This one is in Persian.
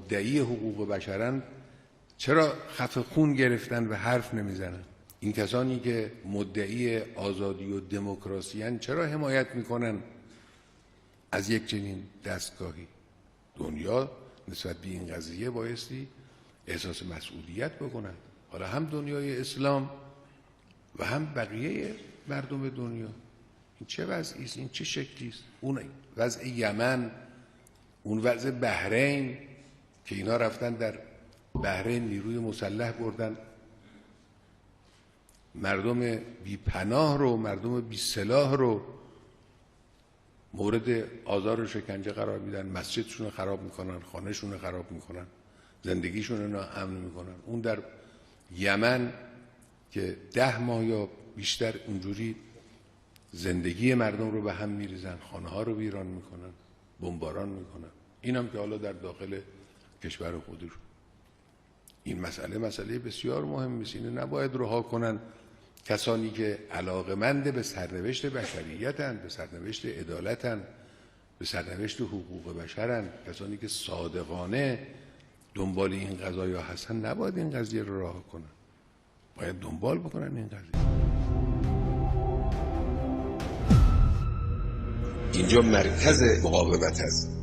مدعی حقوق بشرن چرا خف خون گرفتن و حرف نمیزنن؟ این کسانی که مدعی آزادی و دموکراسی ان چرا حمایت میکنن از یک چنین دستگاهی؟ دنیا نسبت به این قضیه بایستی احساس مسئولیت بکنن، حالا هم دنیای اسلام و هم بقیه مردم دنیا. این چه وضعی است؟ این چه شکلی است؟ اون وضع یمن، اون وضع بحرین که اینا رفتن در بحرین نیروی مسلح بردن، مردم بی پناه رو، مردم بی سلاح رو مورد آزار و شکنجه قرار میدن، مسجدشون رو خراب میکنن، خانهشون رو خراب میکنن، زندگیشون رو ناامن میکنن. اون در یمن که 10 ماه یا بیشتر اونجوری زندگی مردم رو به هم میریزن، خانه ها رو ویران میکنن، بمباران میکنن. این هم که حالا در داخل کشور خودشون. این مسئله بسیار مهمی است. اینو نباید رها کنن کسانی که علاقمند به سرنوشت بشریتن، به سرنوشت عدالتن، به سرنوشت حقوق بشرن، کسانی که صادقانه دنبال این قضایا هستن، نباید این قضیه رو رها کنن، باید دنبال بکنن این قضیه. اینجا مرکز مقاومت هست.